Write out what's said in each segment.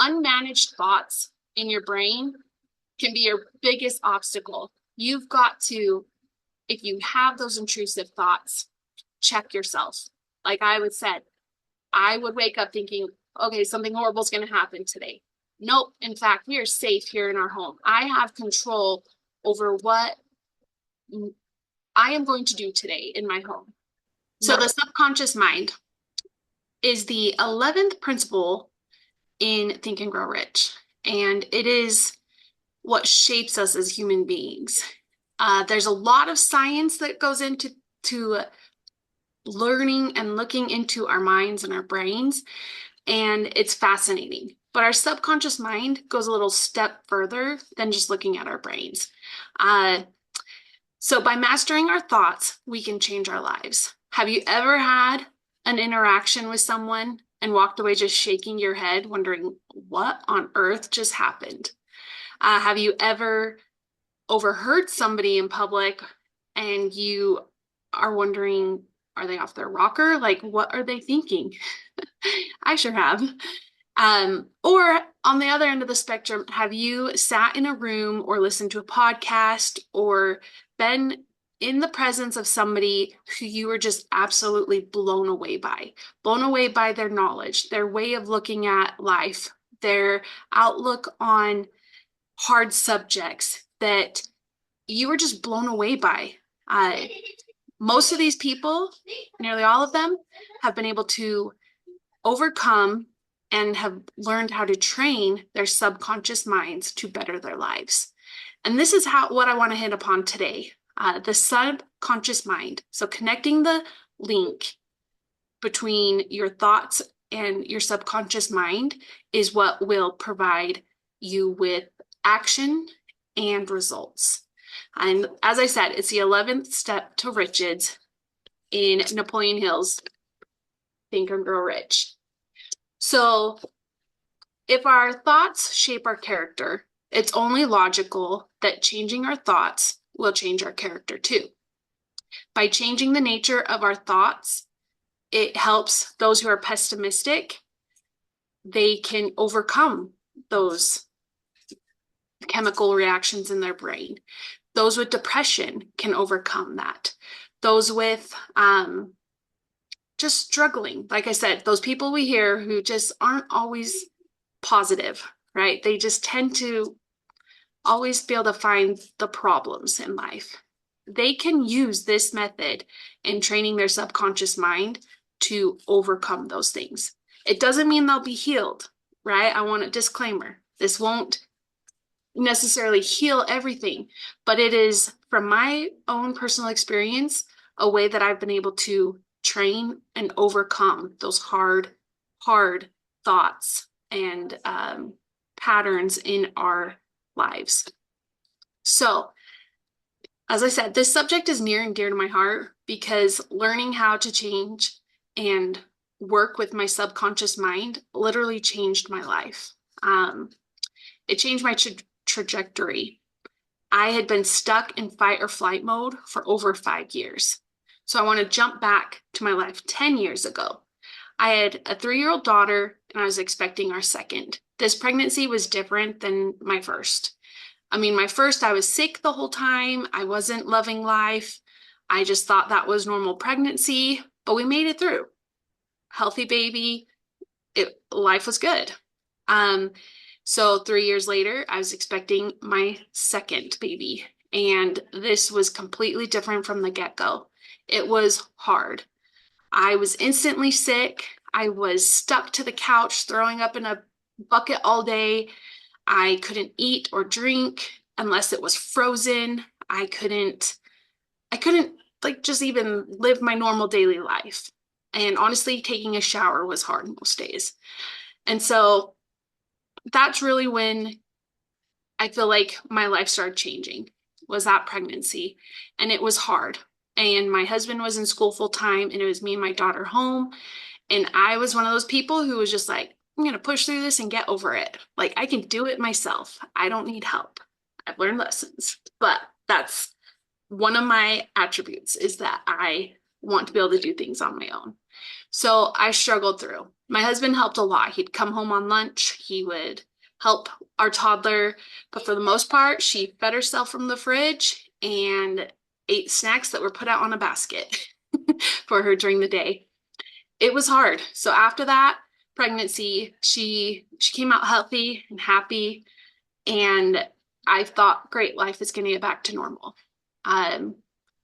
unmanaged thoughts in your brain can be your biggest obstacle. You've got to, if you have those intrusive thoughts, check yourself. Like I would said, I would wake up thinking, okay, something horrible is going to happen today. Nope. In fact, we are safe here in our home. I have control over what I am going to do today in my home. So the subconscious mind is the 11th principle in Think and Grow Rich. And it is what shapes us as human beings. There's a lot of science that goes into learning and looking into our minds and our brains, and it's fascinating. But our subconscious mind goes a little step further than just looking at our brains. So by mastering our thoughts, we can change our lives. Have you ever had an interaction with someone and walked away just shaking your head, wondering what on earth just happened? Have you ever overheard somebody in public and you are wondering, are they off their rocker? Like, what are they thinking? I sure have. Or on the other end of the spectrum, have you sat in a room or listened to a podcast or been in the presence of somebody who you were just absolutely blown away by their knowledge, their way of looking at life, their outlook on hard subjects, that you were just blown away by? Most of these people, nearly all of them, have been able to overcome and have learned how to train their subconscious minds to better their lives. And this is what I want to hit upon today, the subconscious mind. So connecting the link between your thoughts and your subconscious mind is what will provide you with action and results. And as I said, it's the 11th step to riches in Napoleon Hill's Think and Grow Rich. So if our thoughts shape our character, it's only logical that changing our thoughts will change our character too. By changing the nature of our thoughts, it helps those who are pessimistic. They can overcome those chemical reactions in their brain. Those with depression can overcome that. Those with just struggling, like I said, those people we hear who just aren't always positive, right? They just tend to always be able to find the problems in life. They can use this method in training their subconscious mind to overcome those things. It doesn't mean they'll be healed, right? I want a disclaimer. This won't necessarily heal everything, but it is, from my own personal experience, a way that I've been able to train and overcome those hard thoughts and patterns in our lives. So, as I said, this subject is near and dear to my heart because learning how to change and work with my subconscious mind literally changed my life. It changed my trajectory. I had been stuck in fight or flight mode for over 5 years. So I want to jump back to my life 10 years ago. I had a 3-year-old daughter and I was expecting our second. This pregnancy was different than my first. My first, I was sick the whole time. I wasn't loving life. I just thought that was normal pregnancy, but we made it through. Healthy baby. Life was good. So 3 years later, I was expecting my second baby, and this was completely different from the get-go. It was hard. I was instantly sick. I was stuck to the couch, throwing up in a bucket all day. I couldn't eat or drink unless it was frozen. I couldn't just even live my normal daily life. And honestly, taking a shower was hard most days. And so that's really when I feel like my life started changing, was that pregnancy. And it was hard. And my husband was in school full time, and it was me and my daughter home. And I was one of those people who was just like, I'm going to push through this and get over it. Like, I can do it myself. I don't need help. I've learned lessons. But that's one of my attributes, is that I want to be able to do things on my own. So I struggled through. My husband helped a lot. He'd come home on lunch, he would help our toddler, but for the most part, she fed herself from the fridge and ate snacks that were put out on a basket for her during the day. It was hard. So after that pregnancy, she came out healthy and happy, and I thought, great, life is going to get back to normal. A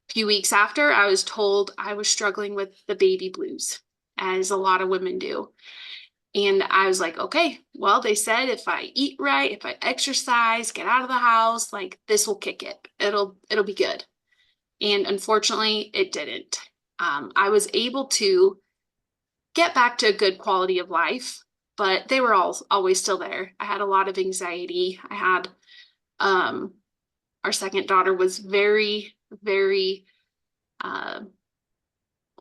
few weeks after, I was told I was struggling with the baby blues, as a lot of women do. And I was like, okay, well, they said if I eat right, if I exercise, get out of the house, like this will kick it. It'll be good. And unfortunately, it didn't. I was able to get back to a good quality of life, but they were all always still there. I had a lot of anxiety. I had our second daughter was very, very uh,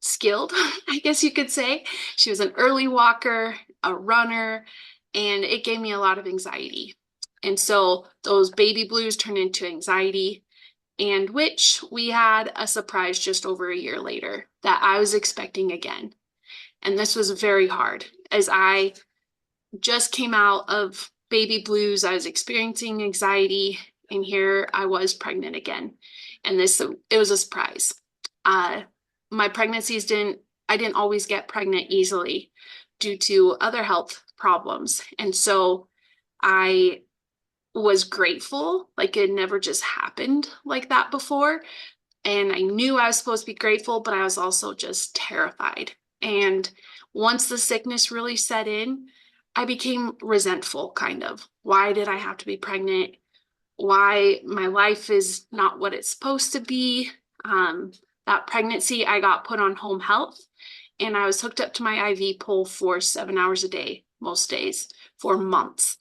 skilled, I guess you could say. She was an early walker, a runner, and it gave me a lot of anxiety. And so those baby blues turned into anxiety, and which we had a surprise just over a year later that I was expecting again. And this was very hard as I just came out of baby blues. I was experiencing anxiety, and here I was pregnant again. And it was a surprise. My pregnancies I didn't always get pregnant easily due to other health problems. And so I was grateful, like it never just happened like that before. And I knew I was supposed to be grateful, but I was also just terrified. And once the sickness really set in, I became resentful, kind of. Why did I have to be pregnant? Why my life is not what it's supposed to be? That pregnancy, I got put on home health, and I was hooked up to my IV pole for 7 hours a day, most days, for months.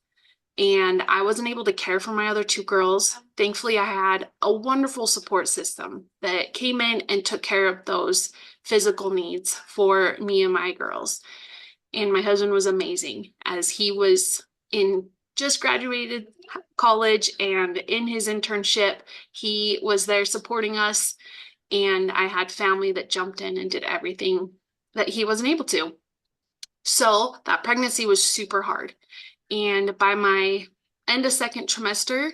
And I wasn't able to care for my other two girls. Thankfully, I had a wonderful support system that came in and took care of those physical needs for me and my girls. And my husband was amazing, as he was in just graduated college, and in his internship, he was there supporting us. And I had family that jumped in and did everything that he wasn't able to. So that pregnancy was super hard. And by my end of second trimester,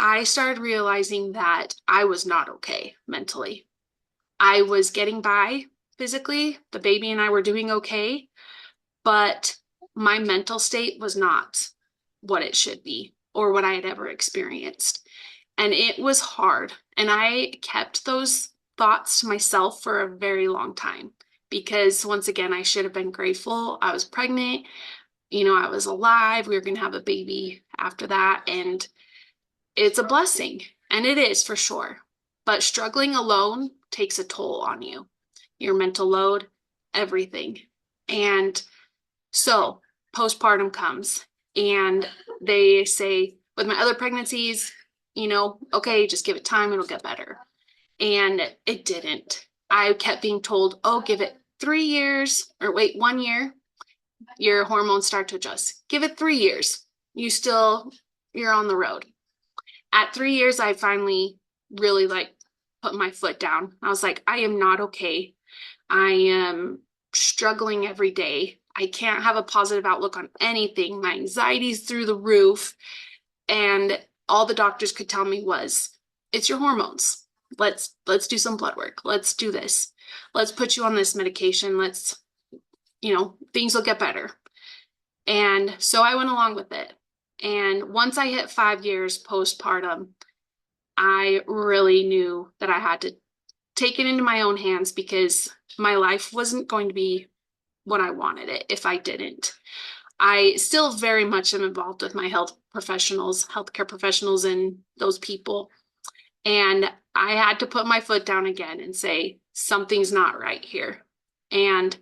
I started realizing that I was not okay mentally. I was getting by physically. The baby and I were doing okay, but my mental state was not what it should be or what I had ever experienced. And it was hard. And I kept those thoughts to myself for a very long time because, once again, I should have been grateful. I was pregnant. I was alive. We were going to have a baby after that. And it's a blessing. And it is for sure. But struggling alone takes a toll on you, your mental load, everything. And so postpartum comes, and they say, with my other pregnancies, okay, just give it time, it'll get better. And it didn't. I kept being told, oh, give it 3 years, or wait, 1 year, your hormones start to adjust. Give it 3 years. You're on the road. At 3 years, I finally really put my foot down. I was like, I am not okay. I am struggling every day. I can't have a positive outlook on anything. My anxiety's through the roof. And all the doctors could tell me was, it's your hormones. Let's do some blood work. Let's do this. Let's put you on this medication. Things will get better. And so I went along with it. And once I hit 5 years postpartum, I really knew that I had to take it into my own hands because my life wasn't going to be what I wanted it if I didn't. I still very much am involved with my healthcare professionals, and those people. And I had to put my foot down again and say, something's not right here. And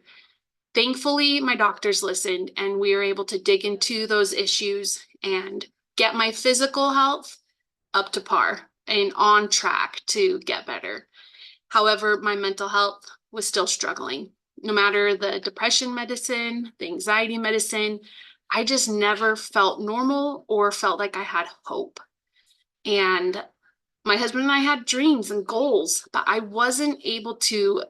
thankfully, my doctors listened, and we were able to dig into those issues and get my physical health up to par and on track to get better. However, my mental health was still struggling. No matter the depression medicine, the anxiety medicine, I just never felt normal or felt like I had hope. And my husband and I had dreams and goals, but I wasn't able to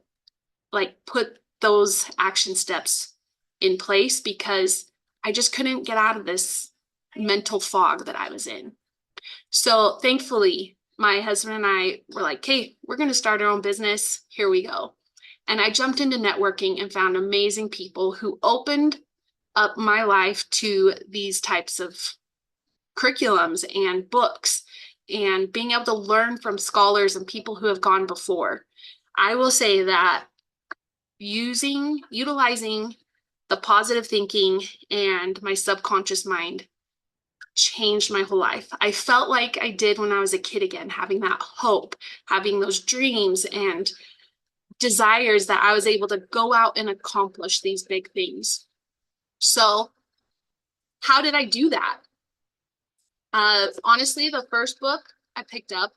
put those action steps in place because I just couldn't get out of this mental fog that I was in. So thankfully, my husband and I were like, hey, we're going to start our own business. Here we go. And I jumped into networking and found amazing people who opened up my life to these types of curriculums and books and being able to learn from scholars and people who have gone before. I will say that utilizing the positive thinking and my subconscious mind changed my whole life. I felt like I did when I was a kid again, having that hope, having those dreams and desires that I was able to go out and accomplish these big things. So how did I do that? Honestly, the first book I picked up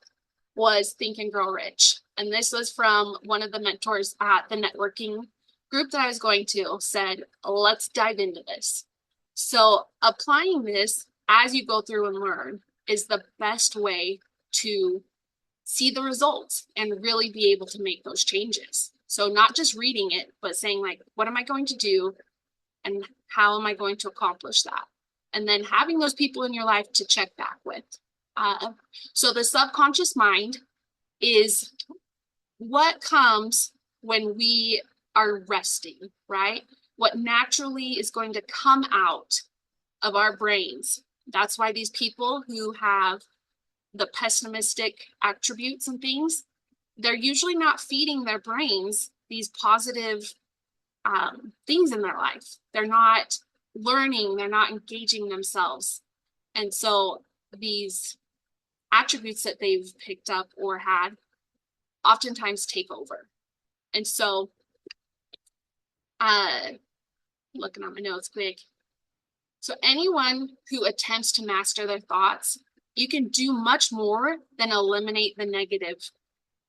was Think and Grow Rich. And this was from one of the mentors at the networking group that I was going to, said, let's dive into this. So applying this as you go through and learn is the best way to see the results and really be able to make those changes. So not just reading it, but saying like, what am I going to do? And how am I going to accomplish that? And then having those people in your life to check back with. So the subconscious mind is what comes when we are resting, right? What naturally is going to come out of our brains. That's why these people who have the pessimistic attributes and things, they're usually not feeding their brains these positive things in their life. They're not learning, they're not engaging themselves. And so these attributes that they've picked up or had oftentimes take over. And so, looking at my notes quick. So anyone who attempts to master their thoughts, you can do much more than eliminate the negative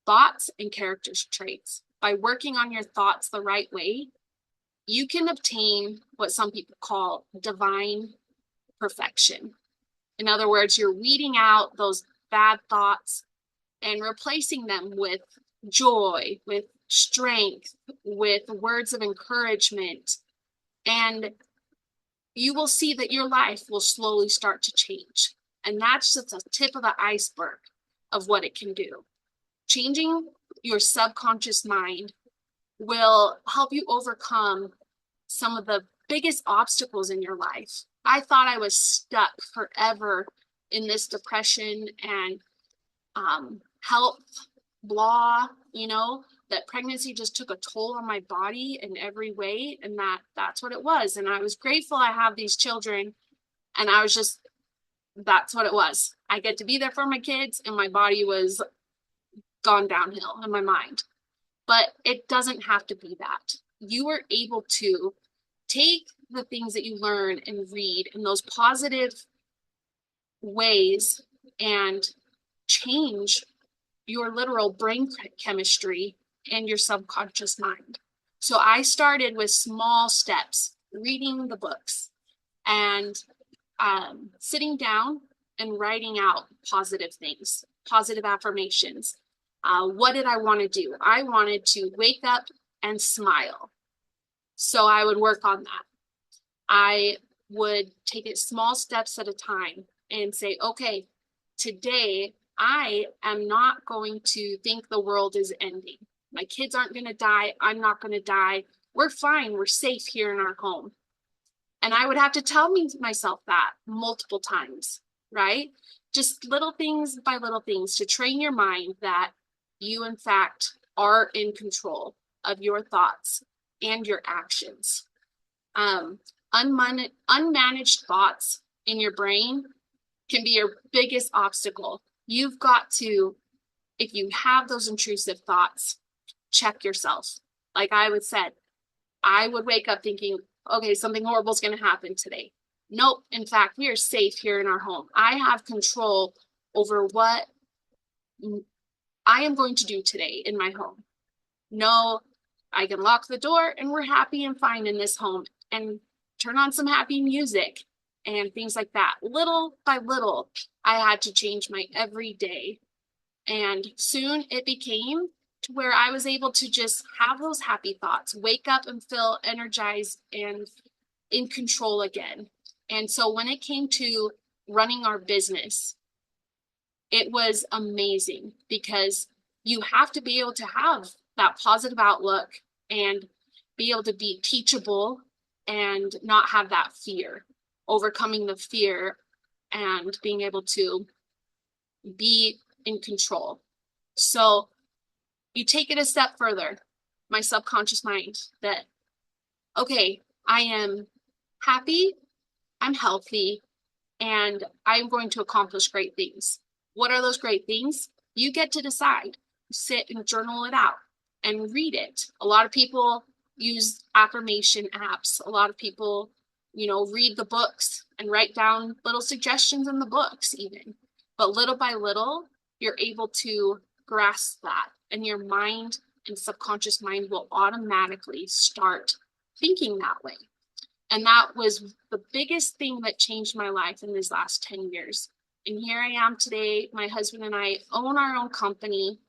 thoughts and character traits. By working on your thoughts the right way, you can obtain what some people call divine perfection. In other words, you're weeding out those bad thoughts and replacing them with joy, with strength, with words of encouragement. And you will see that your life will slowly start to change. And that's just the tip of the iceberg of what it can do. Changing your subconscious mind will help you overcome some of the biggest obstacles in your life. I thought I was stuck forever in this depression and health blah, that pregnancy just took a toll on my body in every way. And that's what it was. And I was grateful I have these children. And I was just, that's what it was. I get to be there for my kids and my body was gone downhill in my mind. But it doesn't have to be that. You are able to take the things that you learn and read in those positive ways and change your literal brain chemistry and your subconscious mind. So I started with small steps, reading the books and sitting down and writing out positive things, positive affirmations. What did I want to do? I wanted to wake up and smile. So I would work on that. I would take it small steps at a time and say, okay, today I am not going to think the world is ending. My kids aren't going to die. I'm not going to die. We're fine. We're safe here in our home. And I would have to tell myself that multiple times, right? Just little things by little things to train your mind that you, in fact, are in control of your thoughts and your actions. Unmanaged thoughts in your brain can be your biggest obstacle. You've got to, if you have those intrusive thoughts, check yourself. Like I said, I would wake up thinking, okay, something horrible is going to happen today. Nope. In fact, we are safe here in our home. I have control over what I am going to do today in my home. No, I can lock the door and we're happy and fine in this home and turn on some happy music and things like that. Little by little, I had to change my everyday. And soon it became where I was able to just have those happy thoughts, wake up and feel energized and in control again. And so when it came to running our business, it was amazing because you have to be able to have that positive outlook and be able to be teachable and not have that fear, overcoming the fear and being able to be in control. So you take it a step further, my subconscious mind, that, okay, I am happy, I'm healthy, and I'm going to accomplish great things. What are those great things? You get to decide. Sit and journal it out and read it. A lot of people use affirmation apps. A lot of people, read the books and write down little suggestions in the books even. But little by little, you're able to grasp that, and your mind and subconscious mind will automatically start thinking that way. And that was the biggest thing that changed my life in these last 10 years. And here I am today. My husband and I own our own company.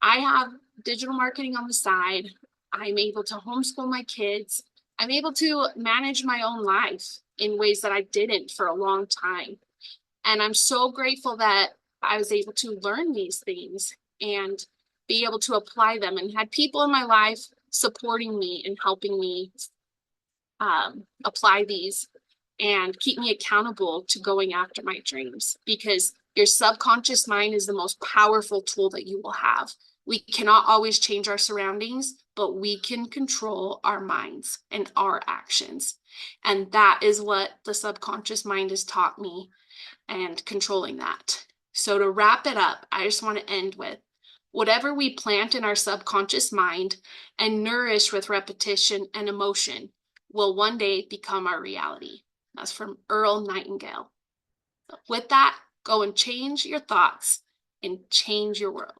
I have digital marketing on the side. I'm able to homeschool my kids. I'm able to manage my own life in ways that I didn't for a long time. And I'm so grateful that I was able to learn these things and be able to apply them, and had people in my life supporting me and helping me apply these and keep me accountable to going after my dreams, because your subconscious mind is the most powerful tool that you will have. We cannot always change our surroundings, but we can control our minds and our actions. And that is what the subconscious mind has taught me, and controlling that. So to wrap it up, I just want to end with, whatever we plant in our subconscious mind and nourish with repetition and emotion will one day become our reality. That's from Earl Nightingale. With that, go and change your thoughts and change your world.